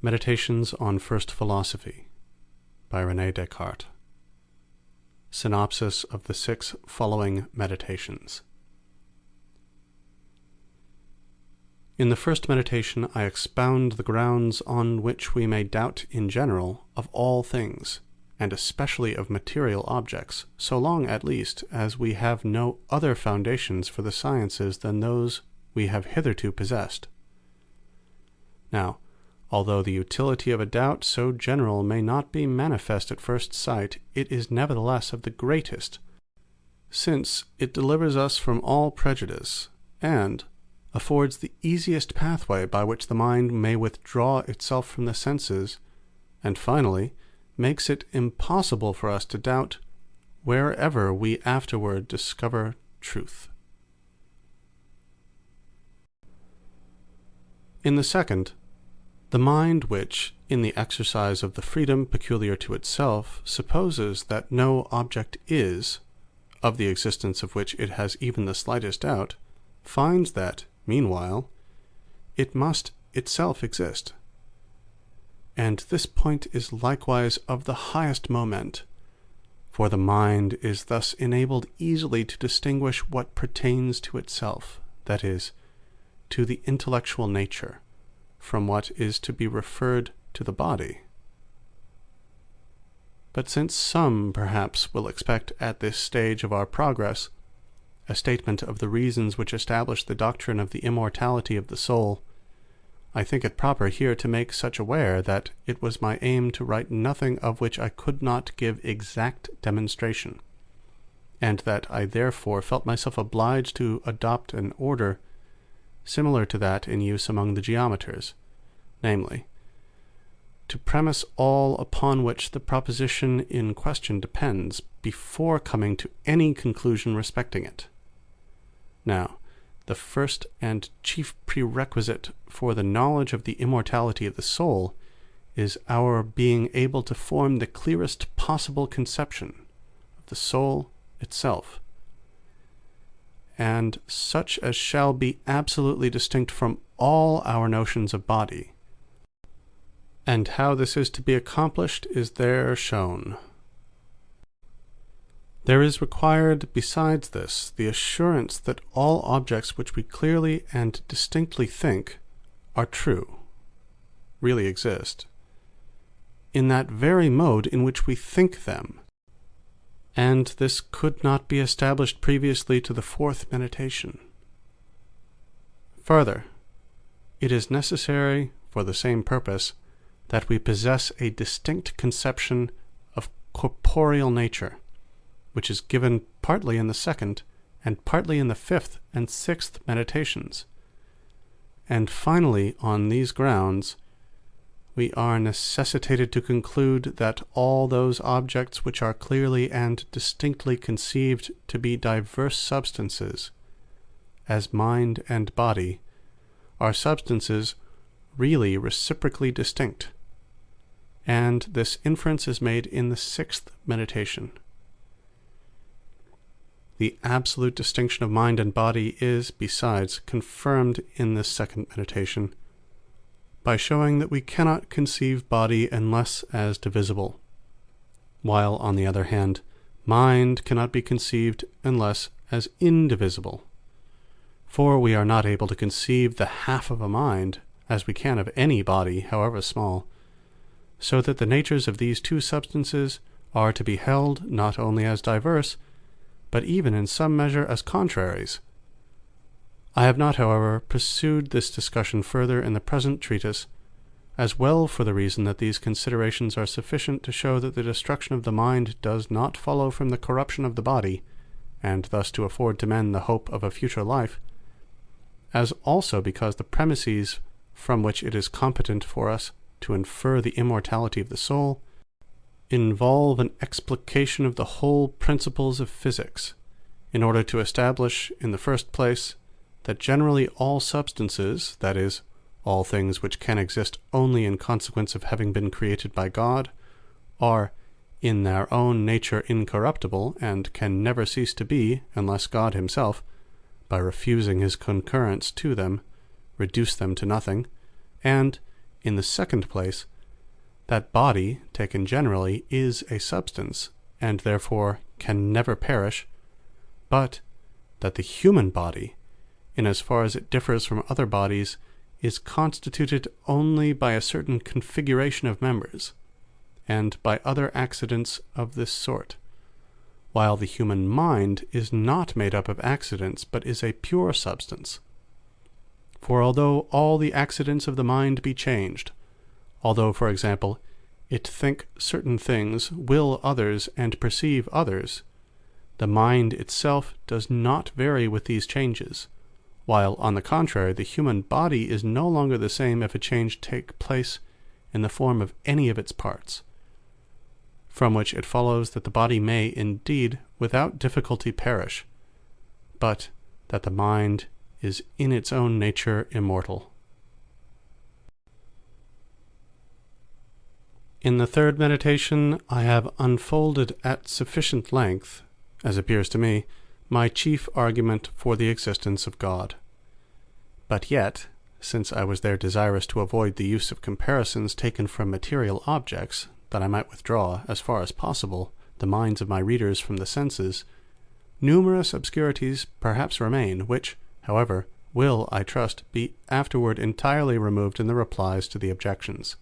Meditations on First Philosophy by René Descartes. Synopsis of the 6 following meditations. In the first meditation I expound the grounds on which we may doubt in general of all things, and especially of material objects, so long at least as we have no other foundations for the sciences than those we have hitherto possessed. Now, although the utility of a doubt so general may not be manifest at first sight, it is nevertheless of the greatest, since it delivers us from all prejudice, and affords the easiest pathway by which the mind may withdraw itself from the senses, and finally makes it impossible for us to doubt wherever we afterward discover truth. In the second, the mind which, in the exercise of the freedom peculiar to itself, supposes that no object is, of the existence of which it has even the slightest doubt, finds that, meanwhile, it must itself exist. And this point is likewise of the highest moment, for the mind is thus enabled easily to distinguish what pertains to itself, that is, to the intellectual nature, from what is to be referred to the body. But since some perhaps will expect at this stage of our progress a statement of the reasons which establish the doctrine of the immortality of the soul, I think it proper here to make such aware that it was my aim to write nothing of which I could not give exact demonstration, and that I therefore felt myself obliged to adopt an order similar to that in use among the geometers, namely, to premise all upon which the proposition in question depends, before coming to any conclusion respecting it. Now, the first and chief prerequisite for the knowledge of the immortality of the soul is our being able to form the clearest possible conception of the soul itself, and such as shall be absolutely distinct from all our notions of body. And how this is to be accomplished is there shown. There is required, besides this, the assurance that all objects which we clearly and distinctly think are true, really exist, in that very mode in which we think them. And this could not be established previously to the fourth meditation. Further, it is necessary, for the same purpose, that we possess a distinct conception of corporeal nature, which is given partly in the second, and partly in the fifth and sixth meditations. And finally, on these grounds, we are necessitated to conclude that all those objects which are clearly and distinctly conceived to be diverse substances, as mind and body, are substances really reciprocally distinct. And this inference is made in the sixth meditation. The absolute distinction of mind and body is, besides, confirmed in this second meditation, by showing that we cannot conceive body unless as divisible, while, on the other hand, mind cannot be conceived unless as indivisible. For we are not able to conceive the half of a mind, as we can of any body, however small, so that the natures of these two substances are to be held not only as diverse, but even in some measure as contraries. I have not, however, pursued this discussion further in the present treatise, as well for the reason that these considerations are sufficient to show that the destruction of the mind does not follow from the corruption of the body, and thus to afford to men the hope of a future life, as also because the premises from which it is competent for us to infer the immortality of the soul involve an explication of the whole principles of physics, in order to establish, in the first place, that generally all substances, that is, all things which can exist only in consequence of having been created by God, are in their own nature incorruptible, and can never cease to be, unless God himself, by refusing his concurrence to them, reduce them to nothing, and In the second place, that body, taken generally, is a substance, and therefore can never perish, but that the human body, in as far as it differs from other bodies, is constituted only by a certain configuration of members, and by other accidents of this sort, while the human mind is not made up of accidents, but is a pure substance. For although all the accidents of the mind be changed, although, for example, it think certain things, will others, and perceive others, the mind itself does not vary with these changes, while, on the contrary, the human body is no longer the same if a change take place in the form of any of its parts, from which it follows that the body may, indeed, without difficulty perish, but that the mind is in its own nature immortal. In the third meditation, I have unfolded at sufficient length, as appears to me, my chief argument for the existence of God. But yet, since I was there desirous to avoid the use of comparisons taken from material objects, that I might withdraw, as far as possible, the minds of my readers from the senses, numerous obscurities perhaps remain, which, however, will, I trust, be afterward entirely removed in the replies to the objections.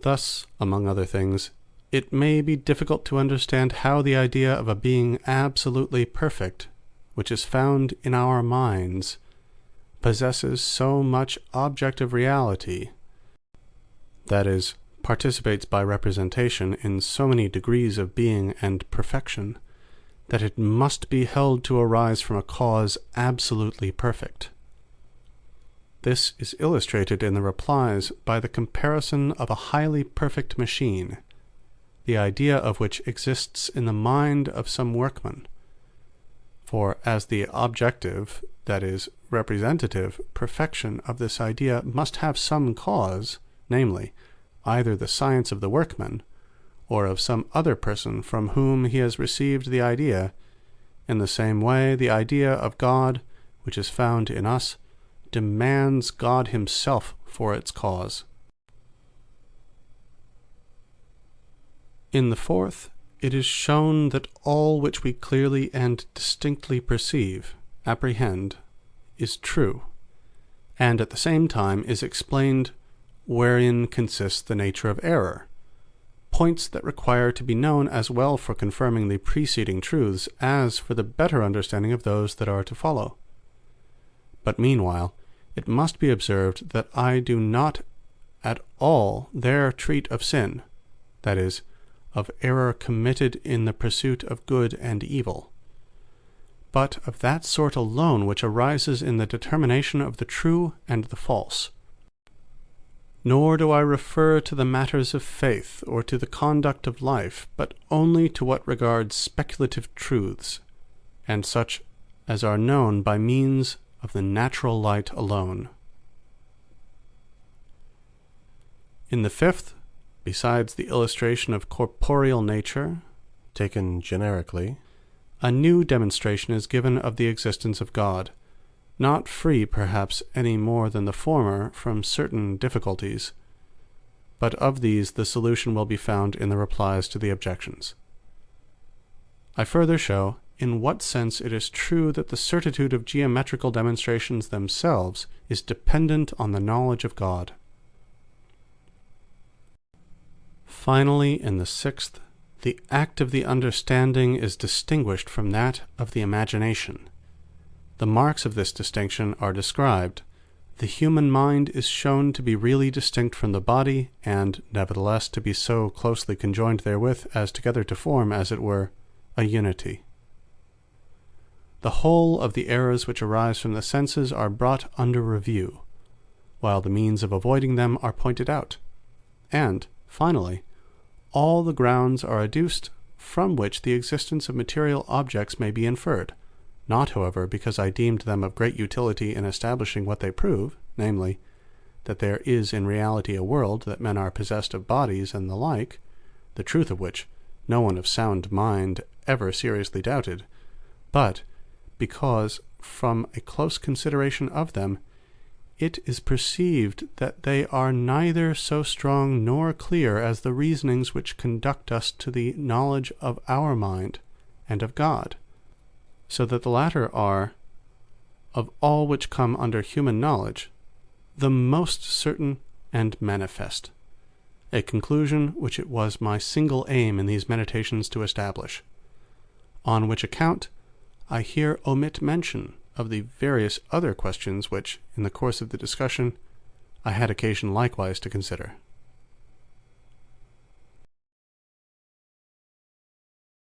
Thus, among other things, it may be difficult to understand how the idea of a being absolutely perfect, which is found in our minds, possesses so much objective reality, that is, participates by representation in so many degrees of being and perfection, that it must be held to arise from a cause absolutely perfect. This is illustrated in the replies by the comparison of a highly perfect machine, the idea of which exists in the mind of some workman. For as the objective, that is, representative, perfection of this idea must have some cause, namely, either the science of the workman, or of some other person from whom he has received the idea, in the same way the idea of God, which is found in us, demands God himself for its cause. In the fourth, it is shown that all which we clearly and distinctly perceive, apprehend, is true, and at the same time is explained wherein consists the nature of error, points that require to be known as well for confirming the preceding truths as for the better understanding of those that are to follow. But meanwhile, it must be observed that I do not at all there treat of sin, that is, of error committed in the pursuit of good and evil, but of that sort alone which arises in the determination of the true and the false. Nor do I refer to the matters of faith or to the conduct of life, but only to what regards speculative truths, and such as are known by means of the natural light alone. In the fifth, besides the illustration of corporeal nature, taken generically, a new demonstration is given of the existence of God, not free perhaps any more than the former from certain difficulties, but of these the solution will be found in the replies to the objections. I further show in what sense it is true that the certitude of geometrical demonstrations themselves is dependent on the knowledge of God. Finally, in the sixth, the act of the understanding is distinguished from that of the imagination. The marks of this distinction are described. The human mind is shown to be really distinct from the body, and nevertheless to be so closely conjoined therewith as together to form, as it were, a unity. The whole of the errors which arise from the senses are brought under review, while the means of avoiding them are pointed out, and, finally, all the grounds are adduced from which the existence of material objects may be inferred, not, however, because I deemed them of great utility in establishing what they prove, namely, that there is in reality a world, that men are possessed of bodies and the like, the truth of which no one of sound mind ever seriously doubted, but because, from a close consideration of them, it is perceived that they are neither so strong nor clear as the reasonings which conduct us to the knowledge of our mind and of God, so that the latter are, of all which come under human knowledge, the most certain and manifest, a conclusion which it was my single aim in these meditations to establish, on which account I here omit mention of the various other questions which, in the course of the discussion, I had occasion likewise to consider.